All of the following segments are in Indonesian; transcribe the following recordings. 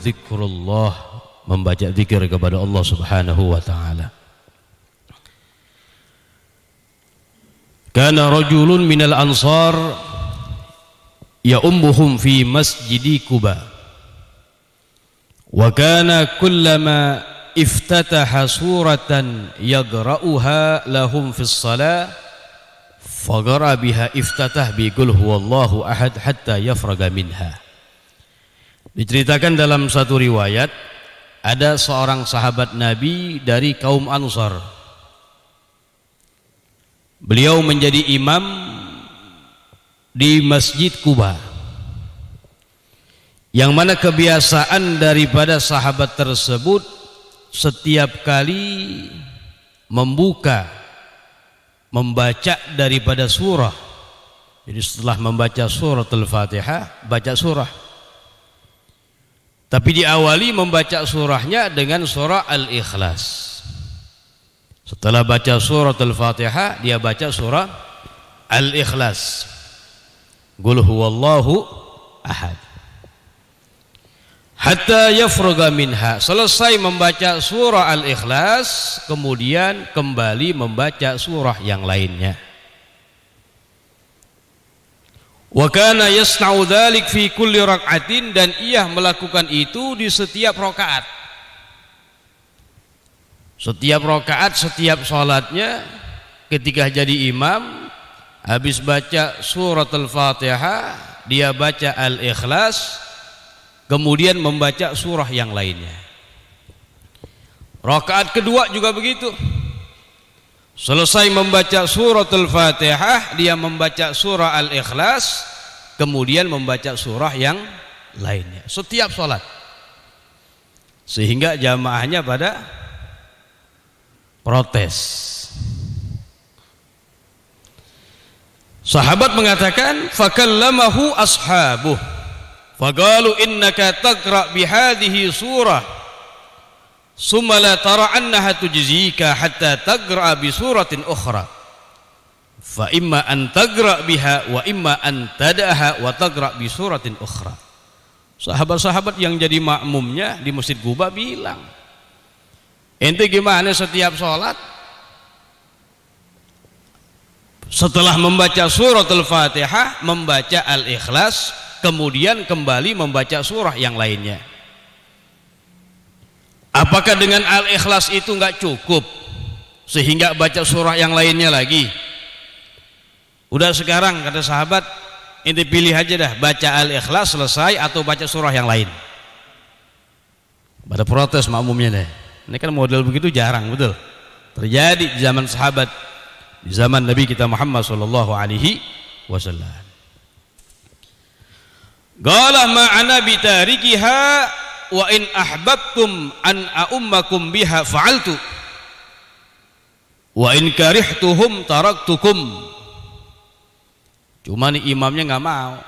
dzikrullah, membaca zikir kepada Allah Subhanahu wa taala. Kana rajulun minal ansar ya'ummuhum fi masjidi Quba, wa kana kullama iftataha suratan yagra'uha lahum fis salah faqara biha iftatah bi qul huwallahu ahad hatta yafraga minha. Diceritakan dalam satu riwayat, ada seorang sahabat Nabi dari kaum Ansar. Beliau menjadi imam di Masjid Quba, yang mana kebiasaan daripada sahabat tersebut setiap kali membaca daripada surah. Jadi setelah membaca surah Al-Fatihah, baca surah. Tapi diawali membaca surahnya dengan surah Al-Ikhlas. Setelah baca surah Al-Fatihah, dia baca surah Al-Ikhlas. Qul huwallahu ahad. Hatta yafraga minha. Selesai membaca surah Al-Ikhlas, kemudian kembali membaca surah yang lainnya. Wa kana yasna'u dzalik fi kulli rak'atin, dan ia melakukan itu di setiap rakaat. Setiap rakaat, setiap sholatnya, ketika jadi imam, habis baca surat Al-Fatihah, dia baca Al-Ikhlas, kemudian membaca surah yang lainnya. Rakaat kedua juga begitu. Selesai membaca surat Al-Fatihah, dia membaca surah Al-Ikhlas, kemudian membaca surah yang lainnya. Setiap sholat. Sehingga jamaahnya pada protes. Sahabat mengatakan, fakallamahu ashabuh faqalu innaka taqra bihadhihi surah summa la tara annaha tujzika hatta taqra bi suratin ukhra fa imma an taqra biha wa imma an tad'aha wa taqra bi suratin ukhra. Sahabat-sahabat yang jadi makmumnya di Masjid Quba bilang, ente gimana setiap sholat setelah membaca surat Al-Fatihah membaca Al-Ikhlas, kemudian kembali membaca surah yang lainnya? Apakah dengan Al-Ikhlas itu enggak cukup sehingga baca surah yang lainnya lagi? Udah sekarang, kata sahabat, ente pilih aja dah, baca Al-Ikhlas selesai atau baca surah yang lain. Pada protes makmumnya deh. Ini kan model begitu jarang, betul terjadi di zaman sahabat, di zaman Nabi kita Muhammad sallallahu alaihi wasallam. Qala ma'ana bitarikiha wa in ahbabtum an a'ummakum biha fa'altu wa in karihtuhum taraktukum. Cuma nih imamnya nggak mau.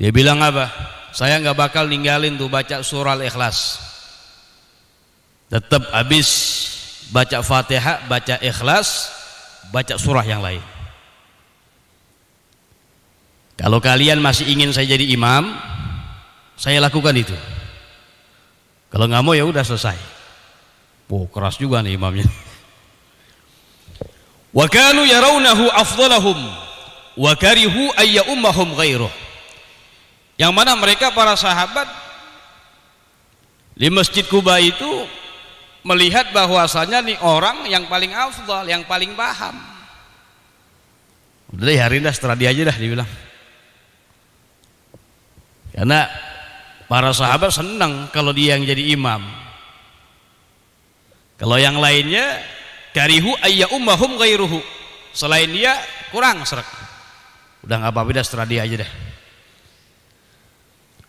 Dia bilang apa? Saya nggak bakal ninggalin tuh baca surah Al-Ikhlas. Tetap habis baca Fatihah, baca Ikhlas, baca surah yang lain. Kalau kalian masih ingin saya jadi imam, saya lakukan itu. Kalau nggak mau ya udah selesai. Keras juga nih imamnya. Wa kanu yarawnahu afdalahum wa karihu ay ummahum ghairuh. Yang mana mereka para sahabat di Masjid Quba itu melihat bahwasanya nih orang yang paling afdal, yang paling paham. Udah deh, hari ini setelah dia aja dah, dibilang. Karena para sahabat senang kalau dia yang jadi imam. Kalau yang lainnya karihu ayya ummahum ghairuhu, selain dia kurang serak. Udah nggak apa-apa dah, setelah dia aja dah.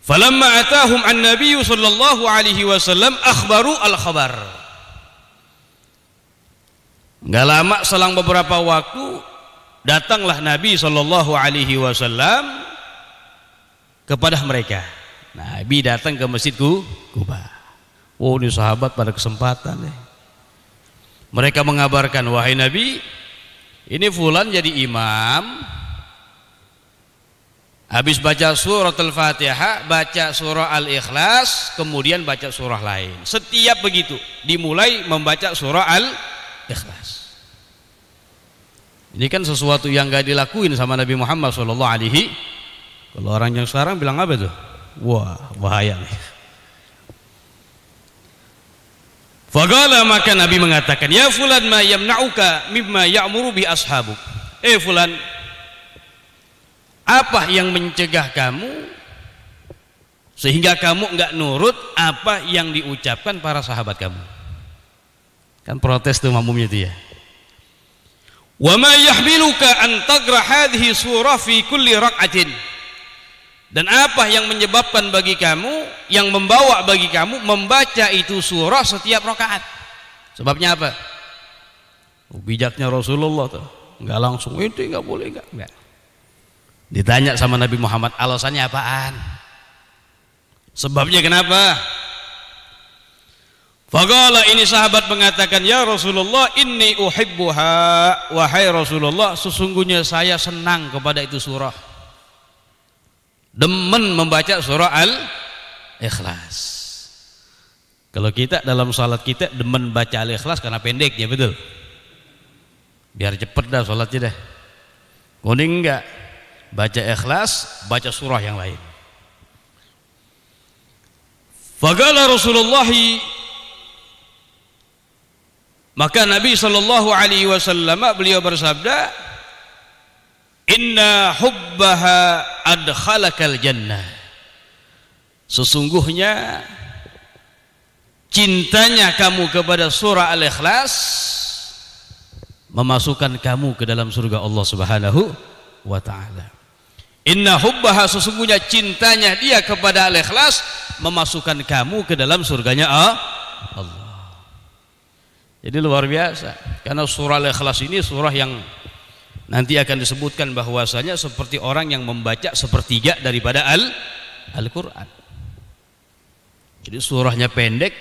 Falamma atahum an-nabiy sallallahu alaihi wasallam akhbaru al-khabar. Nggak lama selang beberapa waktu datanglah Nabi sallallahu alaihi wasallam kepada mereka. Nabi datang ke Masjid Quba. Oh, ini sahabat pada kesempatan nih. Mereka mengabarkan, wahai Nabi, ini fulan jadi imam, Habis baca surah Al-Fatihah, baca surah Al-Ikhlas, kemudian baca surah lain. Setiap begitu, dimulai membaca surah Al-Ikhlas. Ini kan sesuatu yang gak dilakuin sama Nabi Muhammad SAW. Kalau orang yang sekarang bilang apa tuh? Wah, bahaya nih. Faqala, maka Nabi mengatakan, ya fulan ma yamna'uka mimma ya'muru bi ashabuk. Fulan, apa yang mencegah kamu sehingga kamu enggak nurut apa yang diucapkan para sahabat kamu? Kan protes tuh makmumnya itu ya. Wa ma yahmiluka an taqra hadhihi surah fi kulli raq'atin. Dan apa yang menyebabkan bagi kamu, yang membawa bagi kamu membaca itu surah setiap rakaat? Sebabnya apa? Bijaknya Rasulullah tuh, enggak langsung itu enggak boleh enggak. Ditanya sama Nabi Muhammad, alasannya apaan? Sebabnya kenapa? Faqala, ini sahabat mengatakan, ya Rasulullah, inni uhibbuha. Wahai Rasulullah, sesungguhnya saya senang kepada itu surah. Demen membaca surah Al-Ikhlas. Kalau kita dalam salat kita demen baca Al-Ikhlas karena pendeknya, betul? Biar cepet dah salatnya dah. Kuning enggak? Baca Ikhlas, baca surah yang lain. Faqala Rasulullah, maka Nabi sallallahu alaihi wasallam beliau bersabda, inna hubbaha adkhalakal jannah. Sesungguhnya cintanya kamu kepada surah Al-Ikhlas memasukkan kamu ke dalam surga Allah Subhanahu wa ta'ala. Inna hubbaha, sesungguhnya cintanya dia kepada Al-Ikhlas memasukkan kamu ke dalam surganya Allah. Jadi luar biasa, karena surah Al-Ikhlas ini surah yang nanti akan disebutkan bahwasanya seperti orang yang membaca sepertiga daripada Al-Quran. Jadi surahnya pendek.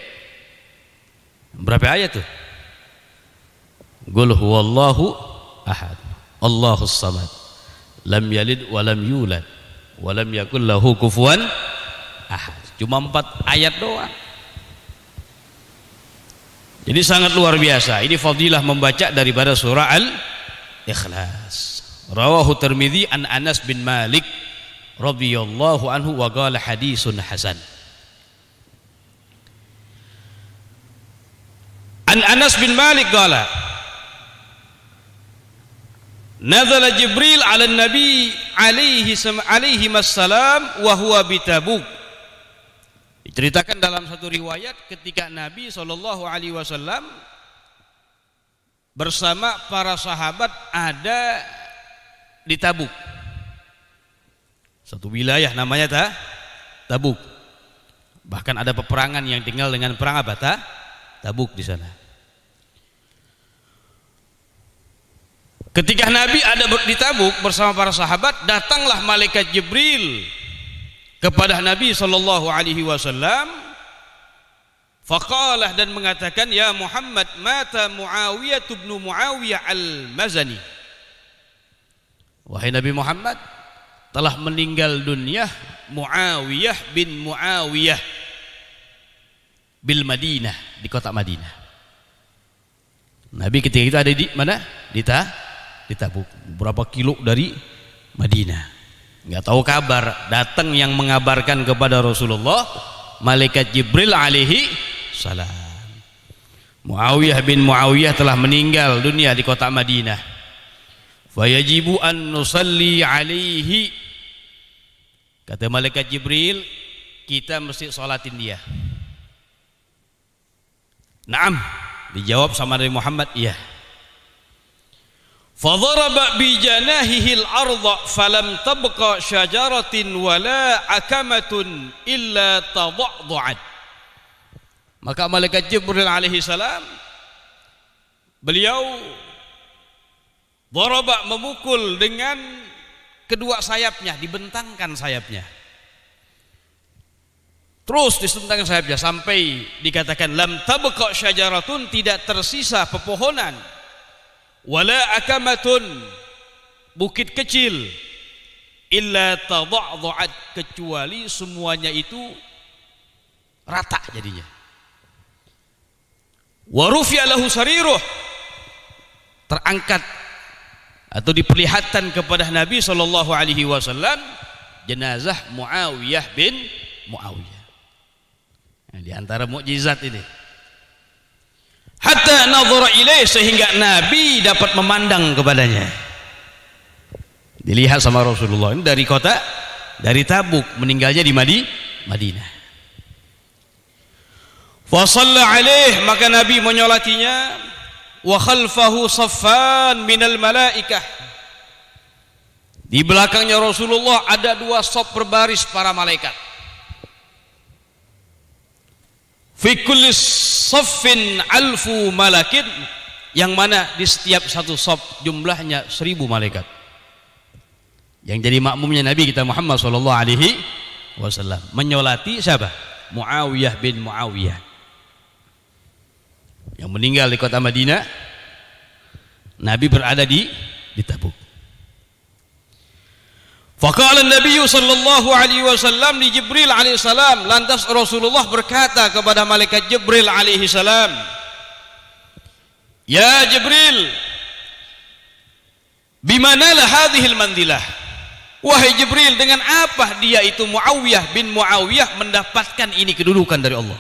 Berapa ayat tuh? Qul huwallahu ahad, Allahus samad, lam yalid walam yulad walam yakul lahu kufuwan ahad. Cuma 4 ayat doang. Jadi sangat luar biasa. Ini fadilah membaca daripada surah Al-Ikhlas. Rawahu Tirmidzi an Anas bin Malik radhiyallahu anhu wa qala hadisun hasan. An Anas bin Malik qala nazala Jibril ala Nabi alaihi wassalam wa huwa bitabuk. Diceritakan dalam satu riwayat ketika Nabi SAW bersama para sahabat ada di Tabuk. Satu wilayah namanya Tabuk. Bahkan ada peperangan yang tinggal dengan perang apa? Tabuk di sana. Ketika Nabi ada di Tabuk bersama para sahabat, datanglah malaikat Jibril kepada Nabi sallallahu alaihi wasallam, faqalah, dan mengatakan, ya Muhammad, mata Muawiyah bin Muawiyah al-Mazani. Wahai Nabi Muhammad, telah meninggal dunia Muawiyah bin Muawiyah bil Madinah, di kota Madinah. Nabi ketika itu ada di mana? Di Tabuk, berapa kilo dari Madinah. Nggak tahu kabar, datang yang mengabarkan kepada Rasulullah malaikat Jibril alaihi salam, Muawiyah bin Muawiyah telah meninggal dunia di kota Madinah. Fayajibu an nusalli alaihi. Kata malaikat Jibril, kita mesti sholatin dia. Naam, dijawab sama Nabi Muhammad, iya. Fadharaba bi janahihi al-ardha falam tabqa syajaratin wala akamatun illa tadaddu'at. Maka malaikat Jibril alaihi salam, beliau dharaba, memukul dengan kedua sayapnya, dibentangkan sayapnya. Terus disentangkan sayapnya sampai dikatakan lam tabqa syajaratun, tidak tersisa pepohonan, wala akamatun, bukit kecil, illa tada'dha'at, kecuali semuanya itu rata jadinya. Wa rufi'a lahu sariruh, terangkat atau diperlihatkan kepada Nabi sallallahu alaihi wasallam jenazah Muawiyah bin Muawiyah. Nah, di antara mukjizat ini. Hatta nadhara ilaih, sehingga Nabi dapat memandang kepadanya. Dilihat sama Rasulullah. Ini dari Tabuk, meninggalnya di Madinah. Fa shalla alaih, maka Nabi menyolatinya. Wa khalfahu saffan minal malaikah, di belakangnya Rasulullah ada 2 saf berbaris para malaikat. Fi kulli saffin alfu malakin, yang mana di setiap satu saf jumlahnya 1000 malaikat. Yang jadi makmumnya Nabi kita Muhammad sallallahu alaihi wasallam menyolati siapa? Muawiyah bin Muawiyah yang meninggal di kota Madinah. Nabi berada di Tabuk. Faqala Nabi sallallahu alaihi wasallam li Jibril alaihi salam, lantas Rasulullah berkata kepada malaikat Jibril alaihi salam, ya Jibril, bimana hadhil mandilah, wahai Jibril, dengan apa dia itu Muawiyah bin Muawiyah mendapatkan ini kedudukan dari Allah?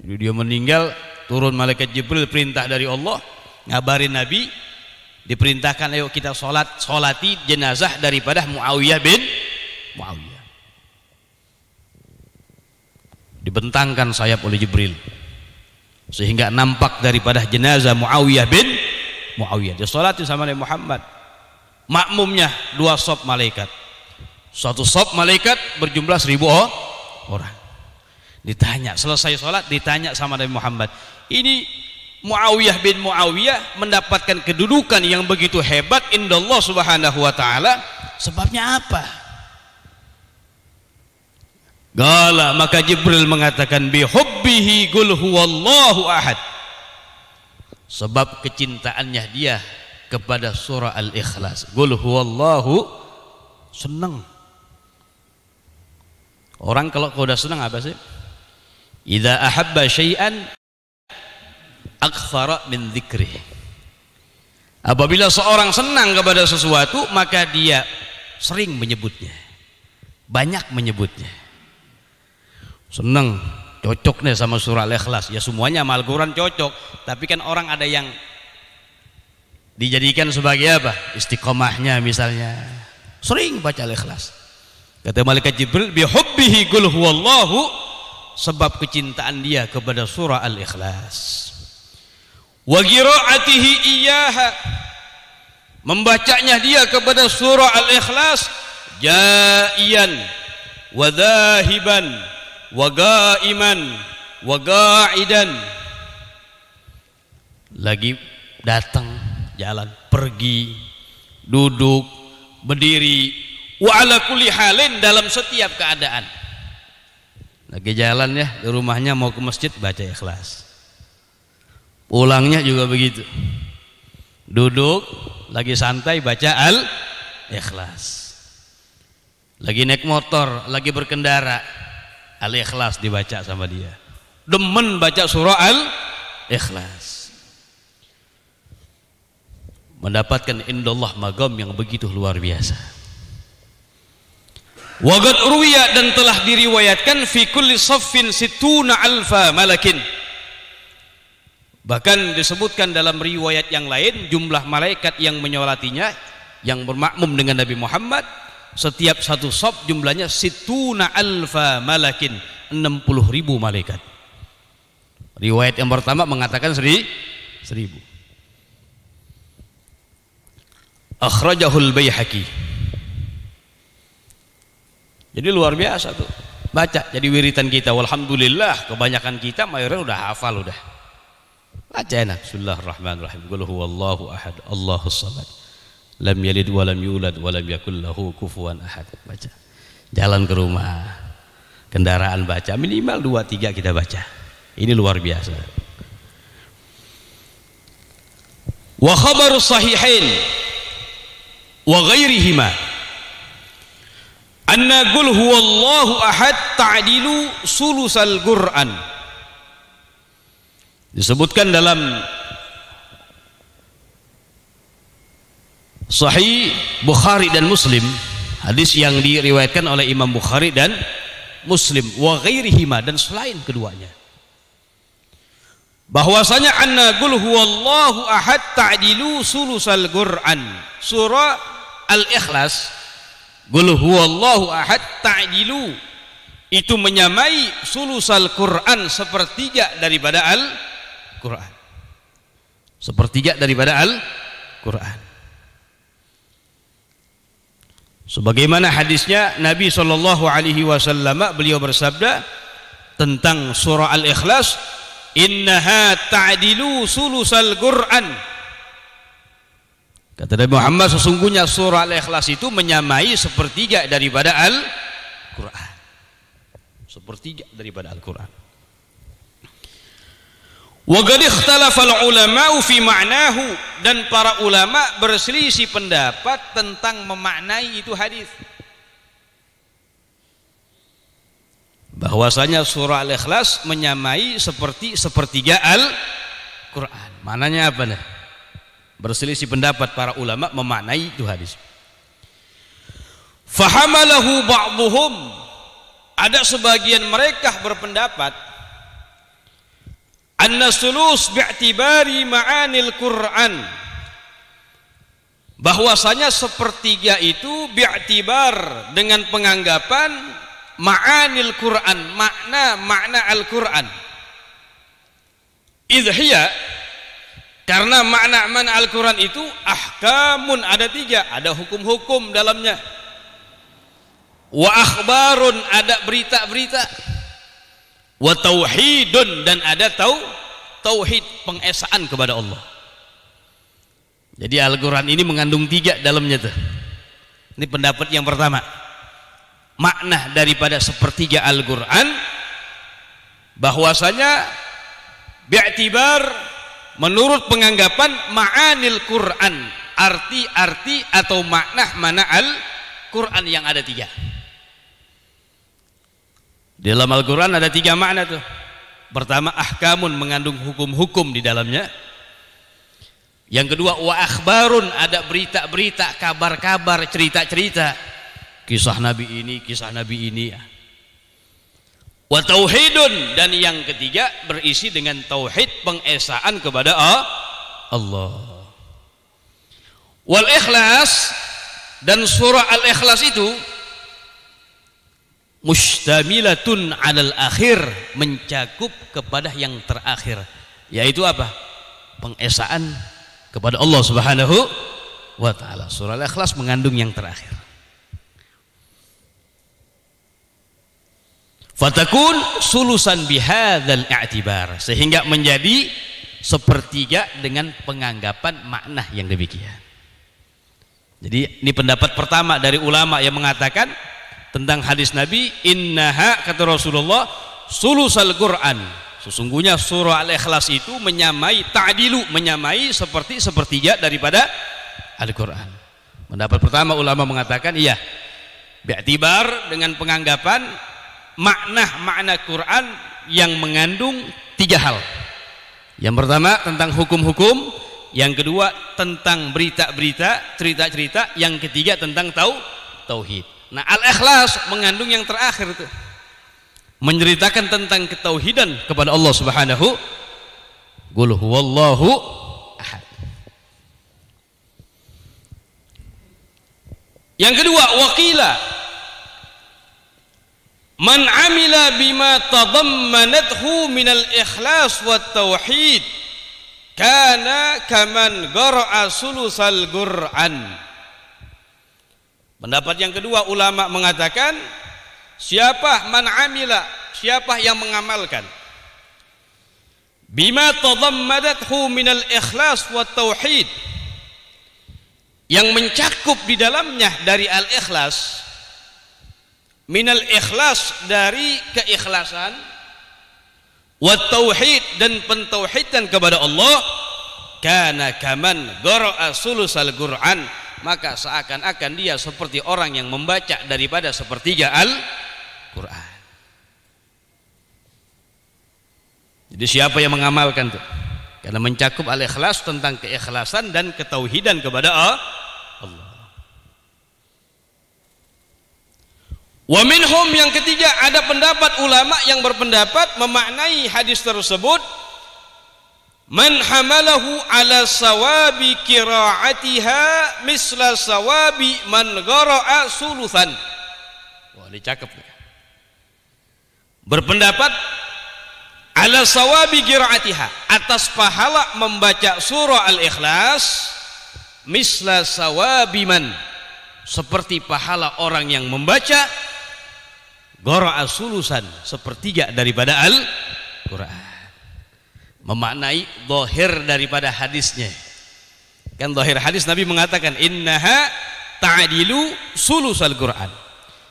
Jadi dia meninggal, turun malaikat Jibril, perintah dari Allah, ngabarin Nabi, diperintahkan ayo kita solati jenazah daripada Muawiyah bin Muawiyah. Dibentangkan sayap oleh Jibril sehingga nampak daripada jenazah Muawiyah bin Muawiyah. Disolati sama Nabi Muhammad. Makmumnya 2 saf malaikat. Satu saf malaikat berjumlah 1000 orang. Ditanya, selesai sholat ditanya sama Nabi Muhammad, ini Muawiyah bin Muawiyah mendapatkan kedudukan yang begitu hebat indallah subhanahu wa ta'ala, sebabnya apa? Gala, maka Jibril mengatakan bihubbihi qul huwallahu ahad, sebab kecintaannya dia kepada surah Al-Ikhlas. Qul huwallahu, senang. Orang kalau udah senang apa sih? Idza ahabba syai'an aktsara min dzikrih. Apabila seorang senang kepada sesuatu, maka dia sering menyebutnya, banyak menyebutnya. Senang, cocok nih sama surah Al-Ikhlas. Ya semuanya sama Al-Quran cocok, tapi kan orang ada yang dijadikan sebagai apa? Istiqomahnya misalnya, sering baca Al-Ikhlas. Kata malaikat Jibril, bihubbihi qul huwallahu, sebab kecintaan dia kepada surah Al-Ikhlas. Wa qiraatihi iyyaha, membacanya dia kepada surah Al-Ikhlas, jaiyan wa dhahiban wa qaiman wa qa'idan, lagi datang jalan, pergi, duduk, berdiri, wa ala kulli halin, dalam setiap keadaan. Lagi jalan ya, di rumahnya mau ke masjid baca Ikhlas, pulangnya juga begitu, duduk lagi santai baca Al-Ikhlas, lagi naik motor, lagi berkendara, Al-Ikhlas dibaca sama dia, demen baca surah Al-Ikhlas, mendapatkan indallah magam yang begitu luar biasa. Waqad ruwiya, dan telah diriwayatkan, fi kulli saffin situna alfa malakin, bahkan disebutkan dalam riwayat yang lain jumlah malaikat yang menyolatinya, yang bermakmum dengan Nabi Muhammad, setiap satu saf jumlahnya situna alfa malakin, 60.000 malaikat. Riwayat yang pertama mengatakan 1000. Akhrajahul Baihaqi. Jadi luar biasa tuh, baca jadi wiritan kita. Walhamdulillah, kebanyakan kita mayoritas udah hafal, udah baca enak. Bismillahirrahmanirrahim. Qul huwallahu ahad, Allahus samad, lam yalid wa lam yulad wa lam yakul lahu kufuwan ahad. Baca jalan ke rumah, kendaraan baca, minimal 2-3 kita baca. Ini luar biasa. Wa khabarus sahihain wa ghairihima, anna qul huwallahu ahad ta'dilu sulusal Qur'an. Disebutkan dalam Sahih Bukhari dan Muslim, hadis yang diriwayatkan oleh Imam Bukhari dan Muslim wa ghairihima, dan selain keduanya, bahwasanya anna qul huwallahu ahad ta'dilu sulusal Qur'an. Surah Al-Ikhlas, qul huwallahu ahad ta'dilu, itu menyamai sulusal Qur'an, sepertiga daripada Al-Qur'an, sepertiga daripada Al-Qur'an. Sebagaimana hadisnya Nabi SAW, beliau bersabda tentang surah Al-Ikhlas, innaha ta'dilu sulusal Qur'an. Kata Nabi Muhammad, sesungguhnya surah Al-Ikhlas itu menyamai sepertiga daripada Al-Quran, sepertiga daripada Al-Quran. Wa qad ikhtalafa ulama'u fi ma'nahu, dan para ulama berselisih pendapat tentang memaknai itu hadis, bahwasanya surah Al-Ikhlas menyamai seperti sepertiga Al-Quran. Maknanya apa nih? Berselisih pendapat para ulama memaknai itu hadis. Fahamalahu ba'dhum, ada sebagian mereka berpendapat anna sulus bi'tibari ma'anil Qur'an, bahwasanya sepertiga itu bi'tibar, dengan penganggapan ma'anil Qur'an, makna Al-Qur'an. Idhiya, karena makna Al-Quran itu ahkamun, ada tiga, ada hukum-hukum dalamnya. Wa akhbarun, ada berita-berita. Wa tauhidun, dan ada tauhid, pengesaan kepada Allah. Jadi Al-Quran ini mengandung tiga dalamnya tuh. Ini pendapat yang pertama. Makna daripada sepertiga Al-Quran, bahwasanya bi'tibar, menurut penganggapan ma'anil Quran, arti-arti atau makna Al-Quran yang ada tiga. Di dalam Al-Quran ada tiga makna tuh. Pertama, ahkamun, mengandung hukum-hukum di dalamnya. Yang kedua, wa akhbarun, ada berita-berita, kabar-kabar, cerita-cerita, kisah Nabi ini, kisah Nabi ini. Wa tauhidun, dan yang ketiga berisi dengan tauhid, pengesaan kepada Allah. Wal ikhlas, dan surah Al-Ikhlas itu mustamilatun alal akhir, mencakup kepada yang terakhir, yaitu apa? Pengesaan kepada Allah Subhanahu wa ta'ala. Surah Al-Ikhlas mengandung yang terakhir. Fatakun sulusan bihadzal i'tibar, sehingga menjadi sepertiga dengan penganggapan makna yang demikian. Jadi ini pendapat pertama dari ulama yang mengatakan tentang hadis Nabi, innaha, kata Rasulullah, sulusal Qur'an, sesungguhnya surah Al-Ikhlas itu menyamai, ta'dilu, menyamai seperti sepertiga daripada Al-Quran. Pendapat pertama ulama mengatakan iya, bi'tibar, dengan penganggapan makna Quran yang mengandung tiga hal. Yang pertama tentang hukum-hukum, yang kedua tentang berita-berita, cerita-cerita, yang ketiga tentang tauhid. Nah, Al-Ikhlas mengandung yang terakhir itu, menceritakan tentang ketauhidan kepada Allah Subhanahu. Qul huwallahu ahad. Yang kedua, waqila man amila bima tadammanathu minal ikhlas wat tauhid kana kaman qara'a sulusal Qur'an. Pendapat yang kedua, ulama mengatakan siapa man amila, siapa yang mengamalkan bima tadammanathu minal ikhlas wat tauhid, yang mencakup di dalamnya dari al-ikhlas, minal ikhlas, dari keikhlasan, wa tauhid, dan pentauhidan kepada Allah, kana kaman qara'a sulusal Qur'an, maka seakan-akan dia seperti orang yang membaca daripada sepertiga Al-Quran. Jadi siapa yang mengamalkan itu? Karena mencakup al-ikhlas tentang keikhlasan dan ketauhidan kepada Allah. Wa minhum, yang ketiga, ada pendapat ulama yang berpendapat memaknai hadis tersebut, man hamalahu ala sawabi qiraatiha misla sawabi man qara'a sulusan. Wah, ini cakep. Berpendapat ala sawabi qiraatiha, atas pahala membaca surah Al-Ikhlas, misla sawabi man, seperti pahala orang yang membaca qara'a sulusan, sepertiga daripada Al-Quran. Memaknai zahir daripada hadisnya. Kan zahir hadis Nabi mengatakan innaha ta'dilu sulusal Quran.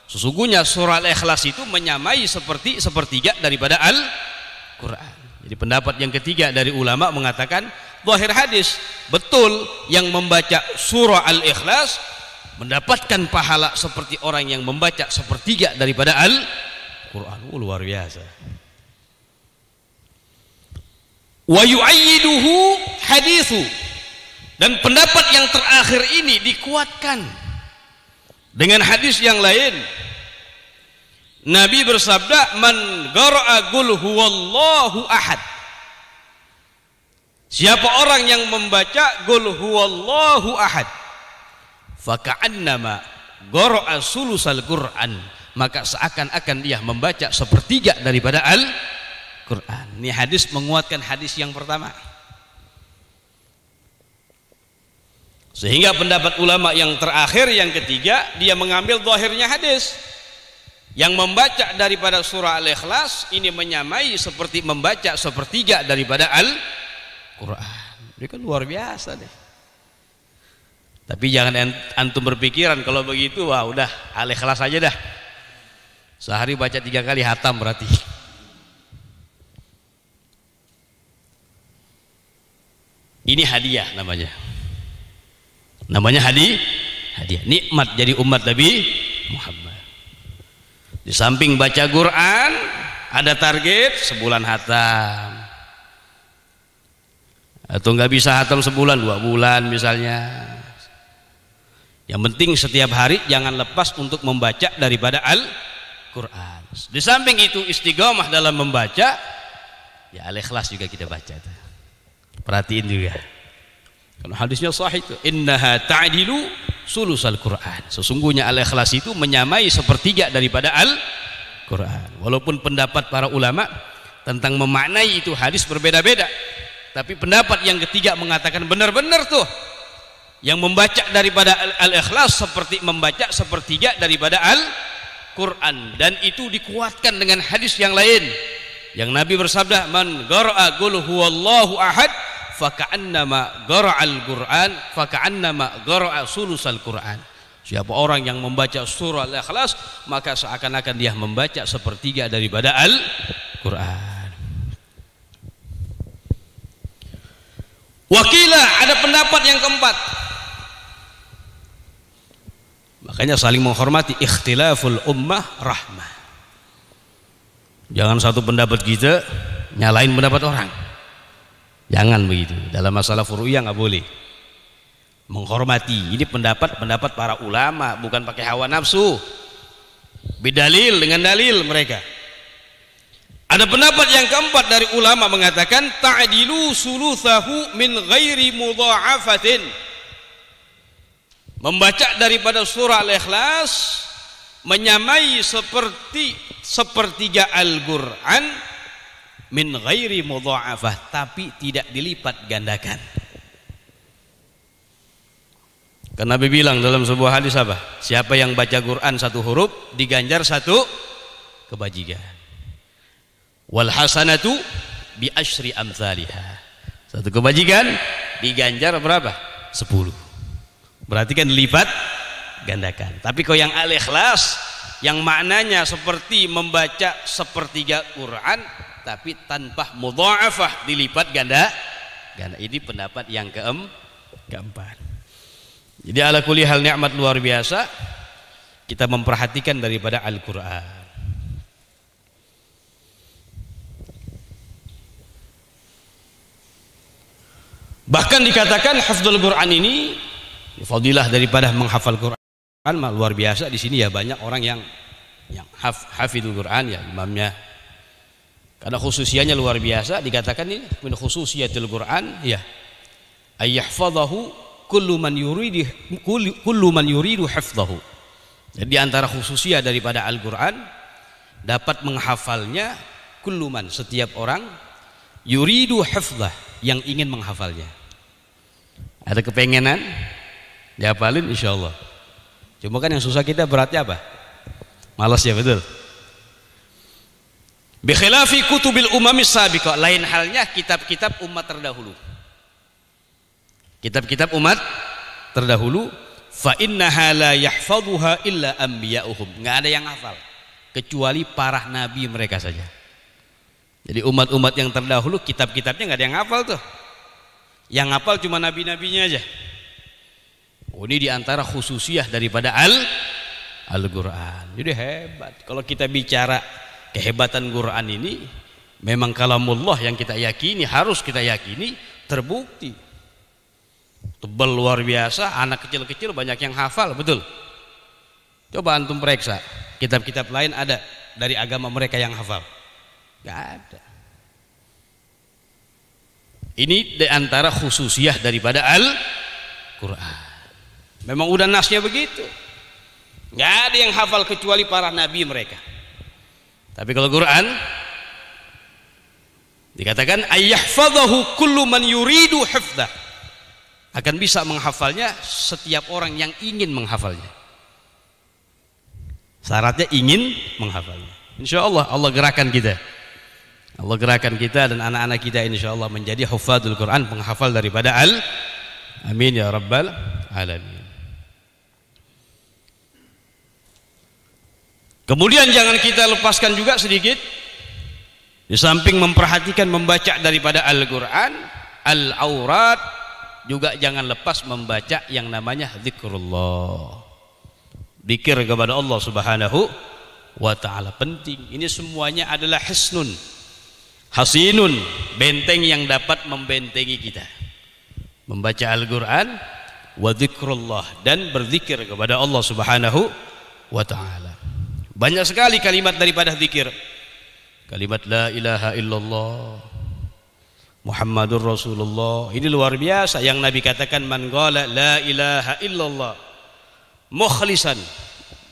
Sesungguhnya surah Al-Ikhlas itu menyamai seperti sepertiga daripada Al-Quran. Jadi pendapat yang ketiga dari ulama mengatakan zahir hadis betul, yang membaca surah Al-Ikhlas mendapatkan pahala seperti orang yang membaca sepertiga daripada Al-Quran. Luar biasa. Wa yu'ayyiduhu hadithu, dan pendapat yang terakhir ini dikuatkan dengan hadis yang lain. Nabi bersabda, man qara'a qul huwallahu ahad, siapa orang yang membaca qul huwallahu ahad, faka'annama qara'a sulusal Qur'an, maka seakan-akan dia membaca sepertiga daripada Al-Quran. Ini hadis menguatkan hadis yang pertama. Sehingga pendapat ulama yang terakhir, yang ketiga, dia mengambil zahirnya hadis, yang membaca daripada surah Al-Ikhlas ini menyamai seperti membaca sepertiga daripada Al-Quran. Ini kan luar biasa deh. Tapi jangan antum berpikiran kalau begitu, wah udah Al-Ikhlas aja dah, sehari baca 3 kali hatam berarti. Ini hadiah namanya. Namanya hadiah. Nikmat jadi umat Nabi Muhammad. Di samping baca Quran, ada target sebulan hatam. Atau nggak bisa hatam sebulan, 2 bulan misalnya. Yang penting setiap hari jangan lepas untuk membaca daripada Al-Quran. Di samping itu istiqomah dalam membaca, ya Al-Ikhlas juga kita baca. Perhatiin juga. Kalau hadisnya sahih itu, innaha ta'dilu sulusal Quran. Sesungguhnya Al-Ikhlas itu menyamai sepertiga daripada Al-Quran. Walaupun pendapat para ulama tentang memaknai itu hadis berbeda-beda, tapi pendapat yang ketiga mengatakan benar-benar tuh yang membaca daripada Al-Ikhlas seperti membaca sepertiga daripada Al-Quran, dan itu dikuatkan dengan hadis yang lain yang Nabi bersabda, man qara'a qul huwallahu ahad faka'annama qara'al Qur'an faka'annama qara'a sulusal Qur'an. Siapa orang yang membaca surah Al-Ikhlas, maka seakan-akan dia membaca sepertiga daripada Al-Quran. Wakilah, ada pendapat yang keempat. Makanya saling menghormati, ikhtilaful ummah rahmah. Jangan satu pendapat kita nyalain pendapat orang. Jangan begitu. Dalam masalah furu'iyah nggak boleh. Menghormati. Ini pendapat para ulama, bukan pakai hawa nafsu. Bidalil, dengan dalil mereka. Ada pendapat yang keempat dari ulama mengatakan ta'dilu sulusahu min ghairi mudha'afatin. Membaca daripada surah Al-Ikhlas menyamai seperti sepertiga Al-Quran min ghairi mudha'afah, tapi tidak dilipat gandakan. Karena Nabi bilang dalam sebuah hadis apa? Siapa yang baca Quran 1 huruf diganjar 1 kebajikan. Wal hasanatu bi asyri amsalihha. 1 kebajikan diganjar berapa? 10. Berarti kan dilipat gandakan. Tapi kalau yang Al-Ikhlas yang maknanya seperti membaca sepertiga Quran tapi tanpa mudha'afah, dilipat ganda. Ini pendapat yang keempat. Jadi ala kulli hal nikmat luar biasa kita memperhatikan daripada Al-Quran. Bahkan dikatakan hafdzul Quran ini fadilah daripada menghafal Quran luar biasa. Di sini ya banyak orang yang hafidul Quran ya imamnya. Karena khususianya luar biasa dikatakan ini min khususiyatil Quran ya ayyahfadhahu kullu man yuridu hifdhahu. Jadi antara khususiah daripada Al-Quran dapat menghafalnya kullu man, setiap orang, yuridu hifdzah, yang ingin menghafalnya. Ada kepengenan dihafalin insyaallah. Cuma kan yang susah kita beratnya apa? Malas ya, betul. Bi khilafi kutubil umamis sabiqah, lain halnya kitab-kitab umat terdahulu. Kitab-kitab umat terdahulu, fa innaha la yahfazuha illa anbiya'uhum, enggak ada yang hafal kecuali para nabi mereka saja. Jadi umat-umat yang terdahulu kitab-kitabnya enggak ada yang hafal tuh. Yang hafal cuma nabi-nabinya aja. Oh, ini diantara khususiah daripada Al-Quran. Jadi hebat. Kalau kita bicara kehebatan Quran ini, memang kalamullah yang kita yakini, harus kita yakini, terbukti. Tebal luar biasa, anak kecil-kecil banyak yang hafal, betul. Coba antum periksa, kitab-kitab lain ada dari agama mereka yang hafal? Gak ada. Ini diantara khususiah daripada Al-Quran. Memang udah nasnya begitu. Gak ada yang hafal kecuali para nabi mereka. Tapi kalau Quran dikatakan ayyahfadhahu kullu man yuridu hifdzah, akan bisa menghafalnya setiap orang yang ingin menghafalnya. Syaratnya ingin menghafalnya. Insyaallah Allah gerakan kita. Allah gerakan kita dan anak-anak kita insyaallah menjadi hufadzul Quran, penghafal daripada Amin ya rabbal alamin. Kemudian jangan kita lepaskan juga sedikit, di samping memperhatikan membaca daripada Al-Quran, al-aurat, juga jangan lepas membaca yang namanya zikrullah, zikir kepada Allah subhanahu wa ta'ala. Penting, ini semuanya adalah hisnun hasinun, benteng yang dapat membentengi kita. Membaca Al-Quran wa zikrullah, dan berzikir kepada Allah subhanahu wa ta'ala. Banyak sekali kalimat daripada zikir. Kalimat la ilaha illallah Muhammadur Rasulullah, ini luar biasa yang Nabi katakan, man qala la ilaha illallah mukhlisan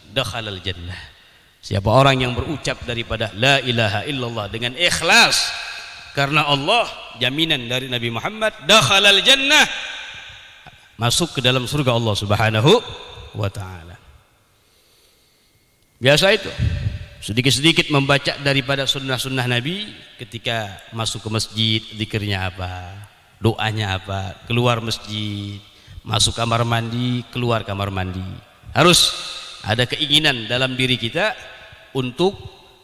dakhalal jannah. Siapa orang yang berucap daripada la ilaha illallah dengan ikhlas karena Allah, jaminan dari Nabi Muhammad, dakhalal jannah, masuk ke dalam surga Allah subhanahu wa ta'ala. Biasa itu, sedikit-sedikit membaca daripada sunnah-sunnah Nabi. Ketika masuk ke masjid, zikirnya apa, doanya apa, keluar masjid, masuk kamar mandi, keluar kamar mandi. Harus ada keinginan dalam diri kita untuk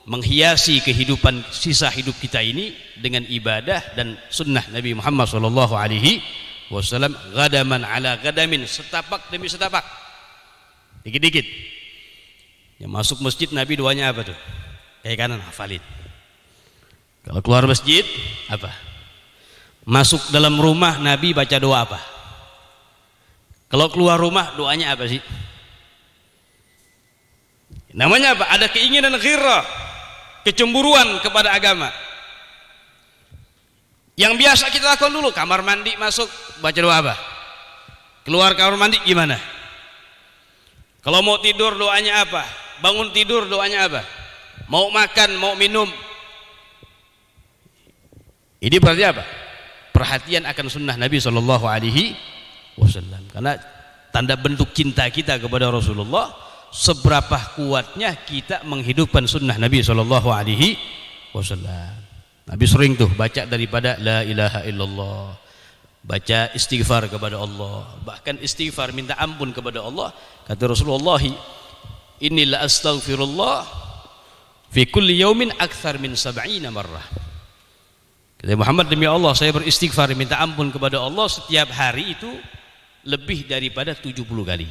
menghiasi kehidupan sisa hidup kita ini dengan ibadah dan sunnah Nabi Muhammad SAW. Gadaman ala gadamin, setapak demi setapak, dikit-dikit. Yang masuk masjid Nabi doanya apa tuh? Kayak kanan hafalin. Kalau keluar masjid apa? Masuk dalam rumah Nabi baca doa apa? Kalau keluar rumah doanya apa sih? Namanya apa? Ada keinginan ghirrah, kecemburuan kepada agama. Yang biasa kita lakukan dulu, kamar mandi masuk baca doa apa? Keluar kamar mandi gimana? Kalau mau tidur doanya apa? Bangun tidur doanya apa? Mau makan, mau minum. Ini berarti apa? Perhatian akan sunnah Nabi SAW. Karena tanda bentuk cinta kita kepada Rasulullah, seberapa kuatnya kita menghidupkan sunnah Nabi SAW. Nabi sering tuh baca daripada la ilaha illallah, baca istighfar kepada Allah, bahkan istighfar minta ampun kepada Allah. Kata Rasulullah, inni la astaghfirullah fi kulli yaumin akthar min 70 marrah. Kata Muhammad, demi Allah saya beristighfar minta ampun kepada Allah setiap hari itu lebih daripada 70 kali.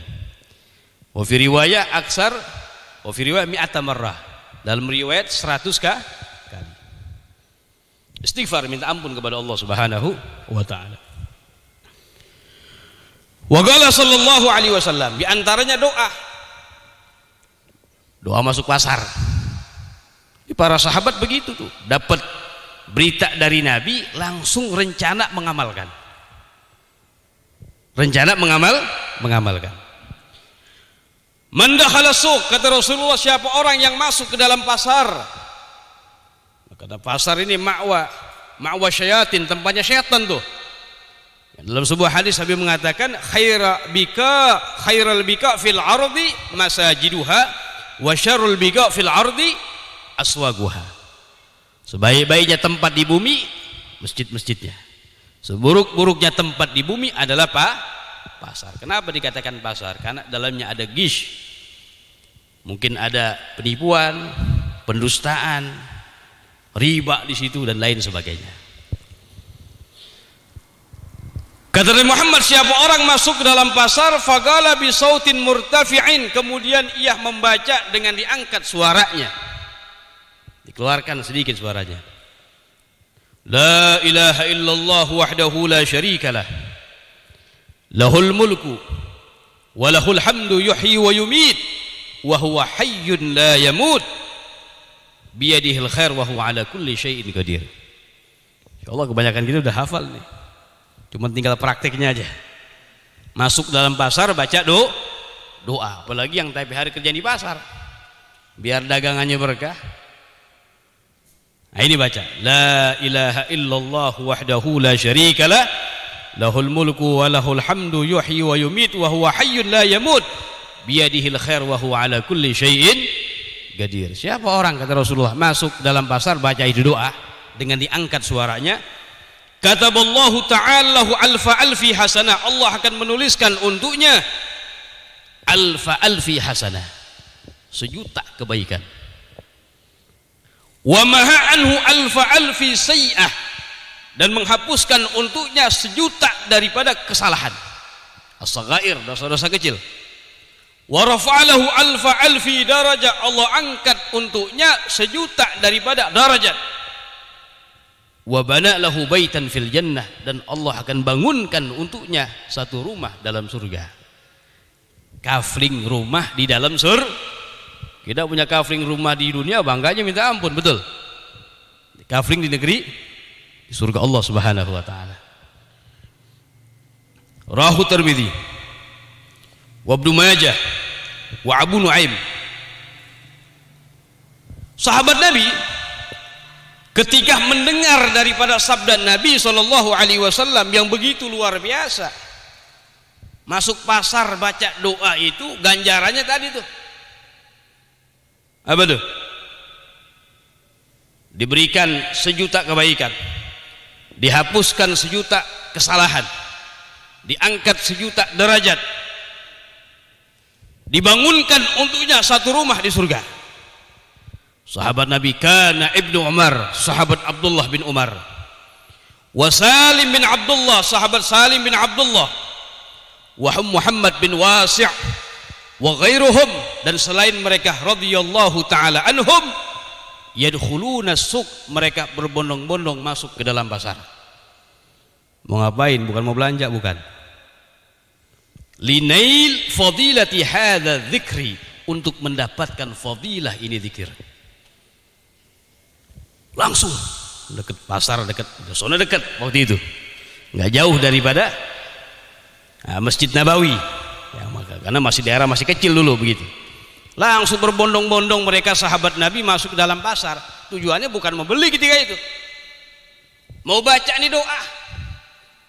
Wa fi riwayah aksar, wa fi riwayah mi'ata marrah. Dalam riwayat 100 kali. Istighfar, minta ampun kepada Allah Subhanahu wa taala. Wa qala sallallahu alaihi wasallam, di antaranya doa masuk pasar. Para sahabat begitu tuh, dapat berita dari Nabi langsung rencana mengamalkan. Mengamalkan. Man dakhala suq, kata Rasulullah, siapa orang yang masuk ke dalam pasar. Kata pasar ini ma'wa syayatin, tempatnya syaitan tuh. Dalam sebuah hadis Nabi mengatakan khairal bika fil ardi masajiduha wa syarrul bika fil ardi aswaguha. Sebaik-baiknya tempat di bumi masjid-masjidnya, seburuk-buruknya tempat di bumi adalah pasar. Kenapa dikatakan pasar? Karena dalamnya ada gish, mungkin ada penipuan, pendustaan, riba di situ dan lain sebagainya. Kata Nabi Muhammad, siapa orang masuk ke dalam pasar faqala bi sautin murtafi'in, kemudian ia membaca dengan diangkat suaranya, dikeluarkan sedikit suaranya, la ilaha illallah wahdahu la syarikalah lahul mulku wa lahul hamdu yuhyi wa yumit wa huwa hayyun la yamut biyadihil khair wa huwa ala kulli syai'in qadir. Insyaallah kebanyakan kita udah hafal nih, cuma tinggal prakteknya aja. Masuk dalam pasar baca doa, apalagi yang tiap hari kerja di pasar biar dagangannya berkah. Nah, ini baca la ilaha illallah wahdahu la syarikalah lahul mulku wa lahul hamdu yuhyi wa yumit wa huwa hayyun la yamut biyadihil khair wa huwa ala kulli syai'in qadir. Siapa orang, kata Rasulullah, masuk dalam pasar baca itu doa dengan diangkat suaranya, kataballahu ta'ala lahu alfa alfi hasanah, Allah akan menuliskan untuknya alfa alfi hasanah, 1.000.000 kebaikan. Wa maha anhu alfa alfi sayyi'ah, dan menghapuskan untuknya 1.000.000 daripada kesalahan as-saghair, dosa-dosa kecil. Wa rafa'alahu alfa alfi darajah, Allah angkat untuknya 1.000.000 daripada darajat. Wa bana lahu baitan fil jannah, dan Allah akan bangunkan untuknya satu rumah dalam surga. Kafling rumah di dalam surga. Kita punya kafling rumah di dunia, bangganya minta ampun, betul. Kafling di negeri, di surga Allah Subhanahu wa taala. Rahu Tirmidzi wa Ibnu Majah wa Abu Nuaim. Sahabat Nabi ketika mendengar daripada sabda Nabi SAW yang begitu luar biasa, masuk pasar baca doa itu ganjarannya tadi tuh apa tuh? Diberikan 1.000.000 kebaikan, dihapuskan 1.000.000 kesalahan, diangkat 1.000.000 derajat, dibangunkan untuknya satu rumah di surga. Sahabat Nabi kana Ibnu Umar, sahabat Abdullah bin Umar, wa Salim bin Abdullah, sahabat Salim bin Abdullah, wa Muhammad bin Wasi' wa ghairuhum, dan selain mereka radhiyallahu taala anhum, yadkhuluna suq, mereka berbondong-bondong masuk ke dalam pasar. Mau ngapain? Bukan mau belanja, bukan. Linail fadilati hadza dzikri, untuk mendapatkan fadilah ini zikir. Langsung dekat pasar, dekat zona, dekat waktu itu nggak jauh daripada Masjid Nabawi ya, karena masih daerah masih kecil dulu begitu. Langsung berbondong-bondong mereka sahabat Nabi masuk ke dalam pasar. Tujuannya bukan membeli ketika itu, mau baca ini doa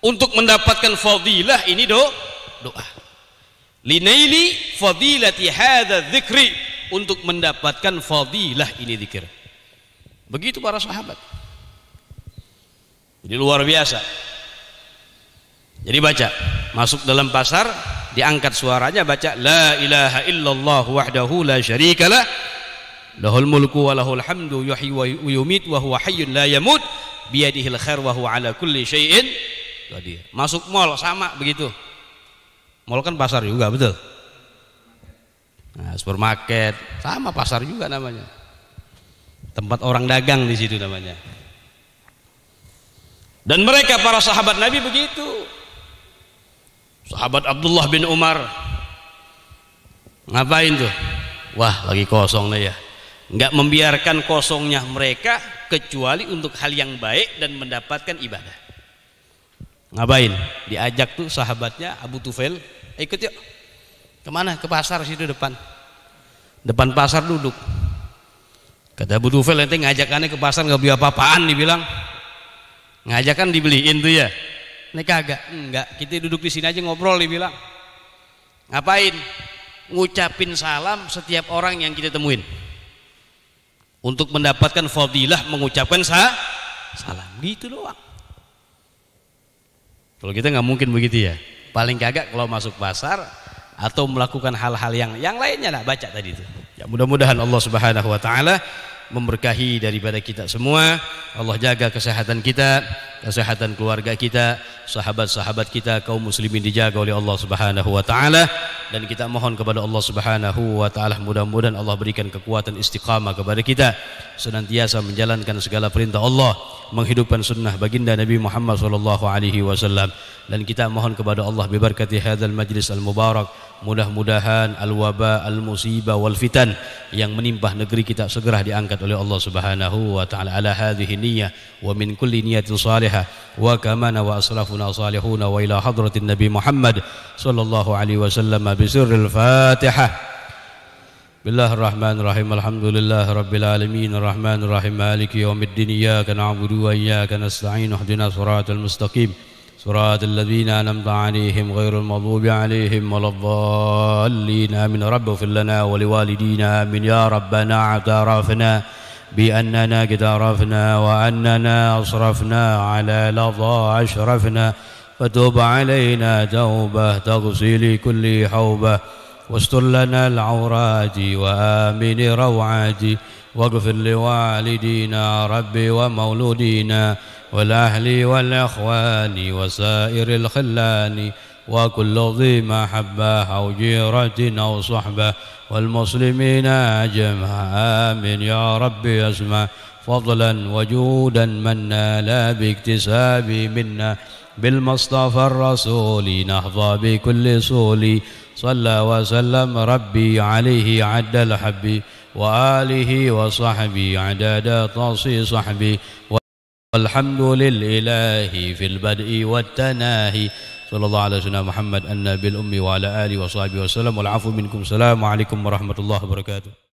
untuk mendapatkan fadilah ini doa. Linaili fadilati hadza dzikri, untuk mendapatkan fadilah ini zikir. Begitu para sahabat. Jadi luar biasa. Jadi baca, masuk dalam pasar, diangkat suaranya, baca la ilaha illallah wahdahu la syarikalah lahul mulku wa lahul hamdu yuhyi wa yumit wa huwa hayyun la yamut biyadihil khair wa huwa ala kulli syai'in qadir. Masuk mall sama begitu. Mall kan pasar juga, betul? Nah, supermarket sama pasar juga namanya. Tempat orang dagang di situ namanya. Dan mereka para sahabat Nabi begitu. Sahabat Abdullah bin Umar ngapain tuh? Wah, lagi kosong nih ya. Enggak membiarkan kosongnya mereka kecuali untuk hal yang baik dan mendapatkan ibadah. Ngapain? Diajak tuh sahabatnya Abu Tufail, ikut yuk. Kemana? Ke pasar situ depan. Depan pasar duduk. Kata Abu Tufail, ente ngajakannya ke pasar nggak beli apa-apaan, dibilang. Ngajakan dibeliin tuh ya. Ini kagak. Enggak, kita duduk di sini aja ngobrol, dibilang. Ngapain? Ngucapin salam setiap orang yang kita temuin. Untuk mendapatkan fadilah mengucapkan salam. Gitu doang. Kalau kita nggak mungkin begitu ya. Paling kagak kalau masuk pasar atau melakukan hal-hal yang lainnya lah, baca tadi itu. Ya, mudah-mudahan Allah Subhanahu wa taala memberkahi daripada kita semua. Allah jaga kesehatan kita, kesehatan keluarga kita, sahabat-sahabat kita, kaum muslimin dijaga oleh Allah Subhanahu wa taala, dan kita mohon kepada Allah Subhanahu wa taala mudah-mudahan Allah berikan kekuatan istiqamah kepada kita senantiasa menjalankan segala perintah Allah, menghidupkan sunnah baginda Nabi Muhammad sallallahu alaihi wasallam. Dan kita mohon kepada Allah biberkati hadzal majlis al-mubarak, mudah-mudahan al-waba, al-musibah wal fitan yang menimpa negeri kita segera diangkat oleh Allah Subhanahu wa taala. Ala hadhihi niyyah wa min kulli niyatin salihah wa kamana wa aslafuna salihuna wa ila hadratin Nabi Muhammad sallallahu alaihi wasallam bi sirril Fatihah. Bismillahirrahmanirrahim. Alhamdulillahi rabbil alamin arrahmanir rahim maliki yaumiddin iyyaka na'budu wa iyyaka nasta'in ihdinas siratal mustaqim صراط الذين أنعمت عليهم غير المغضوب عليهم ولا الضالين آمين. رب اغفر لنا ولوالدينا آمين. يا ربنا اعترفنا بأننا قد عرفنا وأننا أصرفنا على لظى أشرفنا فتوب علينا توبة تغسل كل حوبة واستر لنا العورات وآمن روعاتي واغفر لوالدينا ربي ومولودينا والأهل والأخوان وسائر الخلان وكل ذي محبة أو جيرة أو صحبة والمسلمين أجمع آمين. يا ربي اسمع فضلا وجودا منا لا باكتساب منا بالمصطفى الرسول نحظى بكل صول صلى وسلم ربي عليه عد الحب وآله وصحبه عدد طاصي صحبي والحمد لله في البدء والتناهي صلى الله على سيدنا محمد النبي الأمي وعلى آله وصحبه وسلم والعفو منكم. السلام عليكم ورحمة الله وبركاته.